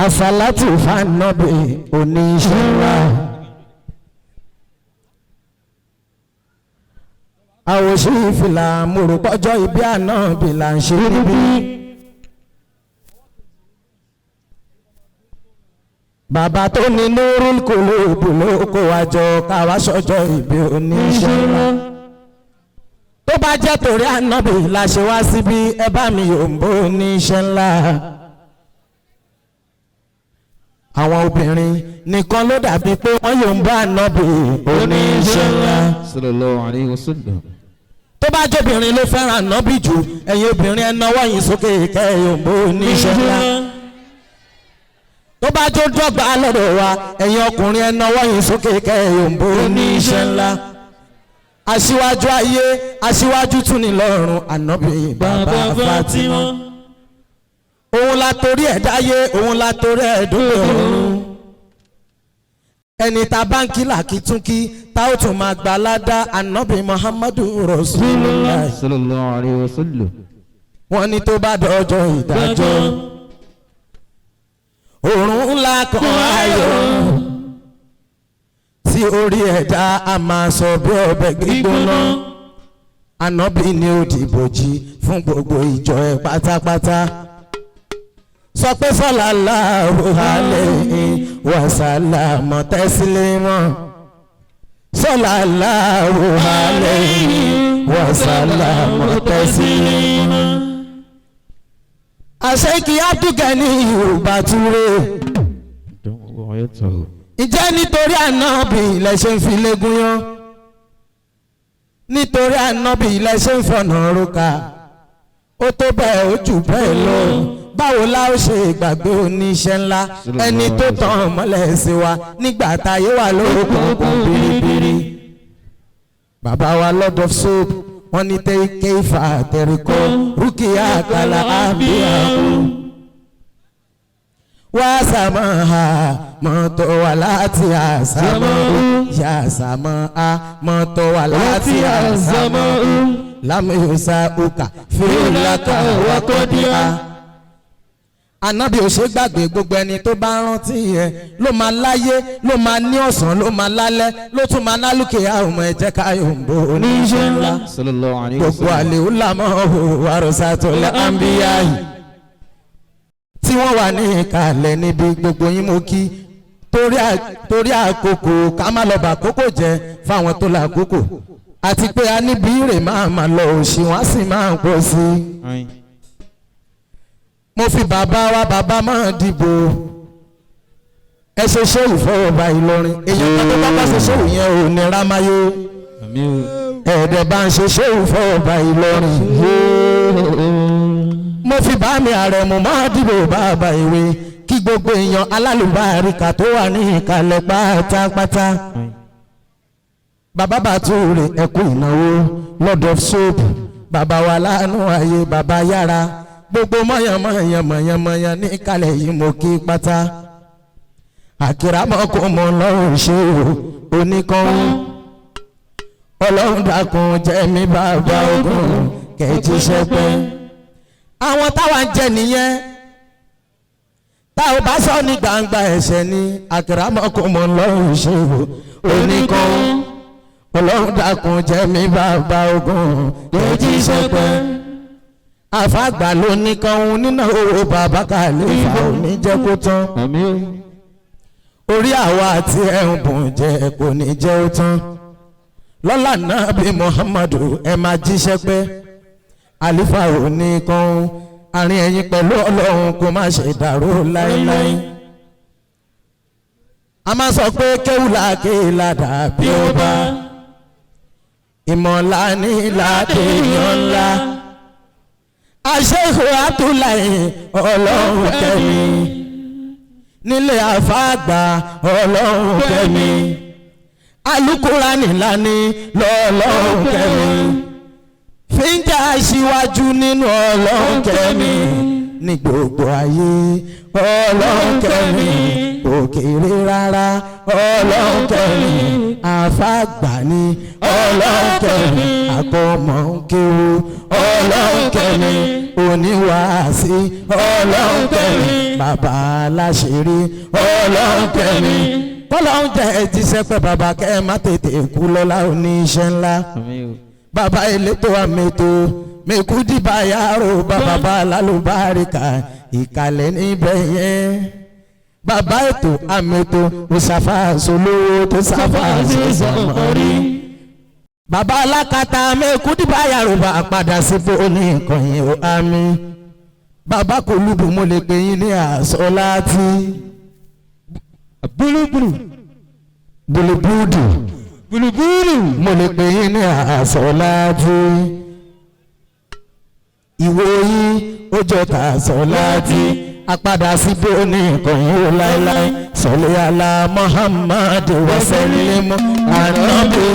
àsálàtù fànàbì oníṣẹ́ ńlá. àwòṣí ìfìlà mòròpọ́jọ́ ibi àná bìlà ń ṣe níbí. bàbá tó ní Nurul Qulub ló kó wa jọ káwá sọ́jọ́ ìbí oníṣẹ́ ńlá. tó bá jẹ́ torí ànábì la ṣe wá síbí ẹ bá mi yòǹbó oníṣẹ́ ńlá. àwọn obìnrin nìkan ló dàbí pé wọ́n yòǹbó ànábì oníṣẹ́ ńlá. sallallahu alayhi wa sallam. tó bá jóbìnrin ló fẹ́ràn ànábì jù ẹ̀yin obìnrin ẹ nawọ́ yín sókè kẹ́ ẹ yòǹbó oníṣẹ́ ńlá. tó bá jó dọ́gba lọ́dọ̀ wa ẹ̀yin ọkùnrin ẹ nawọ́ yín sókè kẹ́ ẹ yòǹbó oníṣẹ́ ńlá. aṣíwájú ayé aṣíwájú tún ní lọ́run ànábì bàbá Fatima. òun la torí ẹ̀ dáyé òun la torí ẹ̀ dúró ọ̀run. ẹni ta báńkì làkìtúnkì ta ó tún máa gbà ládá ànábì Muhammadu Rasulullah. sallallahu alayhi wa sallam. wọ́n ní tó bá dọjọ́ ìdájọ́ òòrùn ńlá kan ayọ̀ tí orí ẹ̀dá a máa sọ bí ọbẹ̀ gbígbóná. ànábì ni ó dìbòjì fún gbogbo ìjọ ẹ̀ pátápátá. sọ pé sallallahu alayhi wa sallam taslima. sallallahu alayhi wa sallam taslima. àṣekì Abdulgani Yorùbá Túré. ìjẹ́ nítorí ànábì ilẹ̀ ṣe ń fi légún yán. nítorí ànábì ilẹ̀ ṣe ń fọ̀nà róka. ó tó bẹ́ẹ̀ ó jù bẹ́ẹ̀ lọ. báwo la ó ṣe gbàgbé oníṣẹ́ ńlá ẹni tó tàn mọ́lẹ̀ sí wa nígbà táyé wà lókùnkùn biribiri. bàbá wa Lord of Soap wọ́n ní kéfà tẹ̀ríkọ́ rúkìá kàlà àbíyá wá sàmọ́ ha mọ́tò wà láti àsàmọ́ yà sàmọ́ ha mọ́tò wà láti àsàmọ́ lámìyòsà òkà fìlàkà wákọ́díà. ànábì ò ṣe gbàgbé gbogbo ẹni tó bá rántí yẹn ló máa láyé ló máa ní ọ̀sán ló máa lálẹ́ ló tún máa lálùkè àwọn ẹ̀jẹ̀ káyọ̀ǹbó oníṣẹ́ ńlá. sallallahu alayhi wa gbogbo sallam. àlè ńlámọ́ warasatul anbiya tí wọ́n wà ní ìkàlẹ̀ níbi gbogbo yín mo kí torí àkókò ká má lọ bà kókò jẹ fáwọn tó la àkókò àti pé a níbi ìrè máa lọ òṣì wọn sì máa ń pọ̀ sí i. mo fi bàbá wa bàbá máa dìbò ẹ ṣe ṣéwù fọwọ́ba Ìlọrin èyí kan tó bá bá ṣe ṣéwù yẹn ò ní rámáyé ẹ̀ẹ́dẹ̀ bá ń ṣe ṣéwù fọwọ́ba Ìlọrin. mo fi bá mi Àrẹ̀mú máa dìbò bàbá ìwé kí gbogbo èèyàn alálùbáríkà tó wà ní ìkàlẹ̀ pátápátá. bàbá Bàtúrè ẹkú ìnáwó Lord of Soap bàbá wa láàánú ayé bàbá yára gbogbo mọ̀yànmọ̀yàn ní ìkàlẹ̀ yìí mo kí pátá. àkìrámọ́kùnmọ́ lọ́rùn ṣe oníkanwó ọlọ́run dákun jẹ́ mi bàbá ogun kẹ̀jí ṣẹ́pẹ́. àwọn táwa ń jẹ nìyẹn tá ò bá sọ ní gbangba ẹ̀ṣẹ̀ ni àkìrámọ́kùnmọ́ lọ́rùn ṣe oníkanwó ọlọ́run dákun jẹ́ mi bàbá ogun kẹ̀jí ṣẹ́pẹ́. àfàgbà ló ní kan nínú owó bàbá kàlẹ́ ìfà òní jẹ́ kó tán. orí àwa àti ẹ̀hún bùn jẹ́ kò ní jẹ́ ó tán. lọ́lá Nábì Muhammadu ẹ máa jíṣẹ́ pé àlífà òní kan àárín ẹ̀yin pẹ̀lú ọlọ́run kó má ṣe dàrú láéláé. a máa sọ pé kéwùlà kéèlà dàbí ọba ìmọ̀lá ní ìlàdé yan ńlá. Aṣẹ́kù Abdullahi ọlọ́run kẹ́mi nílé àfáàgbà ọlọ́run kẹ́mi Alukurani lání lọ́lọ́run kẹ́mi fíńjà aṣíwájú nínú ọlọ́run kẹ́mi ní gbogbo ayé ọlọ́run kẹ́mi òkèrè rárá ọlọ́run kẹ́mi àfàgbà ni ọlọ́run kẹ́mi àkọ́mọ́ ń kéwú ọlọ́run kẹ́mi oníwàásí ọlọ́run kẹ́mi bàbá aláṣírí ọlọ́run kẹ́mi kọ́lọ́run jẹ́ jíṣẹ́ pé bàbá kẹ́ ẹ má tètè kú lọ́lá oníṣẹ́ ńlá bàbá elétò àmètò mẹ́kúdìbà yàrá bàbá lálùbáríkà ìkàlẹ̀ níbẹ̀ yẹn bàbá ètò àmètò òṣàfà solówó tó ṣàfà sọmọrí bàbá alákatá mẹ́kúdìbà yàrá padà sípò ní nǹkan yẹn ó àmì bàbá kò lùbù mo lè pè yín ní àṣọ láti búlúbúlù búlúbúlù búlúbúlù mo lè pè yín ní àṣọ láti ìwé yín ó jọ ká sọ láti apadà síbò ní nǹkan yìí ó láéláé sọlẹ̀ àlà Muhammad wasalimu anabi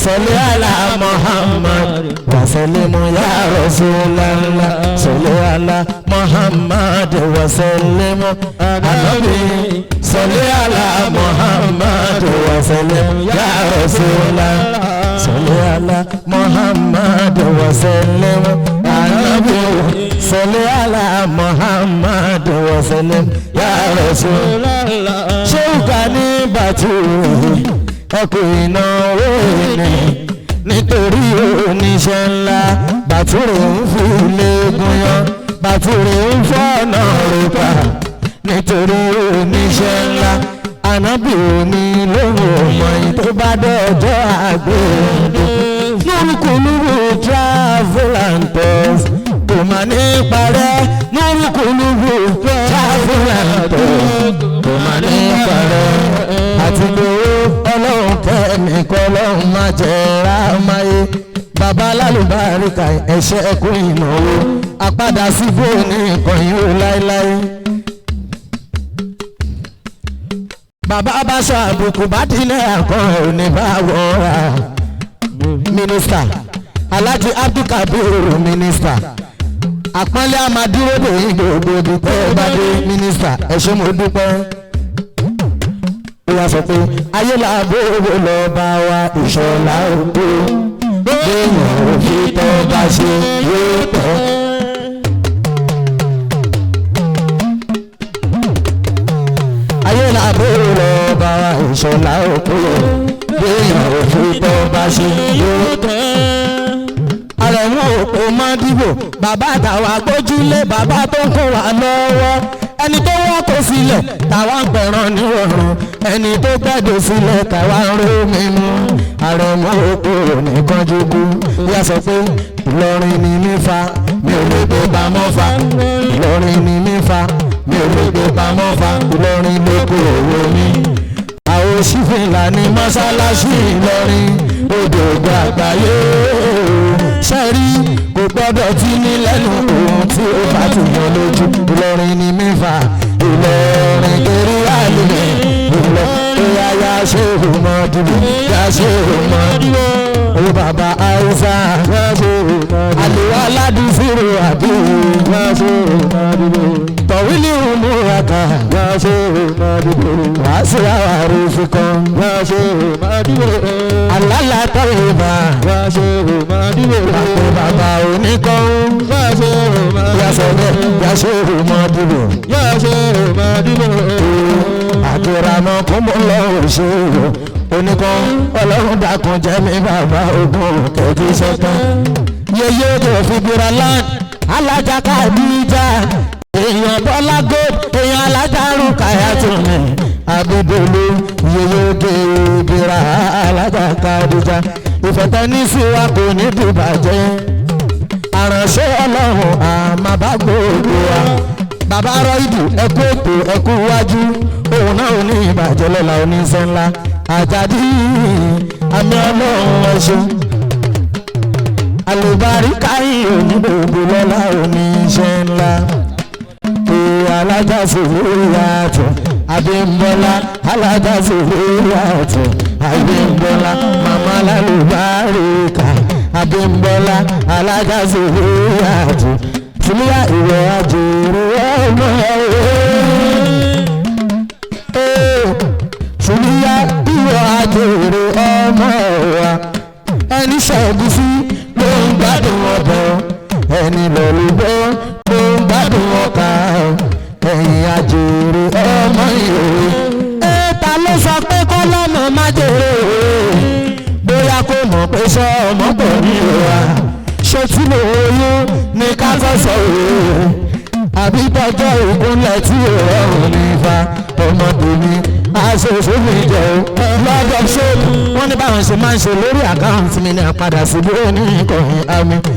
sọlẹ̀ àlà Muhammad wasalimu ya Rasulallah sọlẹ̀ àlà Muhammad wasalimu anabi sọlẹ̀ àlà Muhammad wasalimu ya Rasulallah sọlẹ̀ àlà Muhammad wasalimu anabi sọlẹ̀ àlà Muhammad wasallam ya Rasulullah ṣéwùká ní bàtú ẹkù ìnáwó ni nítorí oníṣẹ́ ńlá bàtú rẹ̀ ń fi léegun yan bàtú rẹ̀ ń fọ́nà rúpa nítorí oníṣẹ́ ńlá ànábì òní lóhùn ọmọ yìí tó bá dọ̀jọ́ àgbẹ̀ lórúkúlùrù travel and tours kò má ní parẹ́ lórúkúlùrù travel and tours kò má ní parẹ́ àti lówó ọlọ́run kẹ́mi kọ́ ọlọ́run má jẹ́ rámáyé bàbá lálùbáríkà ẹ̀ṣẹ́ ẹ̀kú ìnáwó àpadà síbò ní nǹkan yìí ó láéláé. bàbá abaṣọ àbùkù bá dílé àkọ́ òní bá wọ́ra mínísítà Alhaji Abdulkabir mínísítà àpọ́nlé amadúró lòyìn gbogbo ibi tẹ́ ẹ bá dé mínísítà ẹ ṣé mo dúpẹ́. ó wá sọ pé ayé làbó owó lọ bá wa ìṣọ̀lá òkú léèyàn òfin tó bá ṣe yóò tọ́. ayé làbó owó lọ bá wa ìṣọ̀lá òkú léèyàn òfin tó bá ṣe yóò tọ́. àrẹ̀mú òkú máa dìbò bàbá àtàwọn agbójúlé bàbá tó ń kún wa lọ́wọ́ ẹni tó wọ́n kó sílẹ̀ tàwa ń pẹ̀ràn nírọ̀rùn ẹni tó gbẹ́dọ̀ sílẹ̀ tàwa ń ró mímú àrẹ̀mú òkú nìkan jogún yá sọ pé Ìlọrin ni mí fa mi ò lè gbé pamọ́ fa Ìlọrin ni mí fa mi ò lè gbé pamọ́ fa Ìlọrin ló kó owó mi àwọn òṣìfìlà ní mọ́ṣáláṣí Ìlọrin odò ògbà àgbáyé ṣẹ́rí kò gbọ́dọ̀ tí ní lẹ́nu ohun tí ó bá ti yàn lójú Ìlọrin ni mẹ́fà Ìlọrin kiri àlùmẹ̀ Ìlọrin yáyá ṣe òmọdúró yá ṣe òmọdúró ó bàbá àìsà àlùwà aládùúfúrò àbí yá ṣe òmọdúró tọ̀wílì òmùràkà yá ṣe òmọdúró wàá sí àwárí fúkan yá ṣe òmọdúró àlálà tọ́lẹ̀ bá yá ṣe òmọdúró àpò bàbá oníkan yáṣẹ́ òmọdúró àdúràmọ́ kó mọ́ lọ́wọ́ ṣòro oníkan ọlọ́run dákun jẹ́ mi bàbá ogun kẹjú sọ́tàn yeye tó fi bíra land alájà Kàdíjà èèyàn Bọ́lá gold èèyàn alájà Rúkàyà tó mi Abídolú yeye tó bíra alájà Kàdíjà ìfẹ̀tẹ̀ ní sí wa kò ní dìbàjẹ́ àránṣẹ́ ọlọ́run àmà bá gbogbo wa bàbá rọ ìdù ẹkú ètò ẹkú wájú òun náà ò ní ìbàjẹ́ lọ́la oníṣẹ́ ńlá Àjàdí àmì ọlọ́run ẹ̀ṣọ́ àlùbáríkà yìí òní gbogbo lọ́la oníṣẹ́ ńlá alájà Sùúràtù Abímbọ́lá alájà Sùúràtù Abímbọ́lá màmá lálùbáríkà Abímbọ́lá alájà Sùúràtù Sùúrà ìwẹ̀ àjèrè ọmọ Sùúrà ìwẹ̀ àjèrè ẹ̀gúsí ló ń gbádùn ọbẹ̀ ẹni lọ́lùbọ́ ló ń gbádùn ọkà ẹ̀yìn àjèrè ọmọ ìhòòhò. ta ló sọ pé kọ́ lọ́mọ má jèrè bóyá kò mọ̀ pé sọ ọmọ pọ̀ ní ìhòòhà ṣé tí mo oyún ní ká kọ́sọ̀ òòrùn àbí tọjọ́ ìkúnlẹ̀ tí ò rọrùn ní ifá ọmọbìnrin aṣoṣo mi jẹ o lọ́dọ̀ ṣé wọ́n ní báwọn ṣe máa ń ṣe lórí àkáǹtì mi ní àpadà sí bí ó ní ìkọ̀yìn àmì.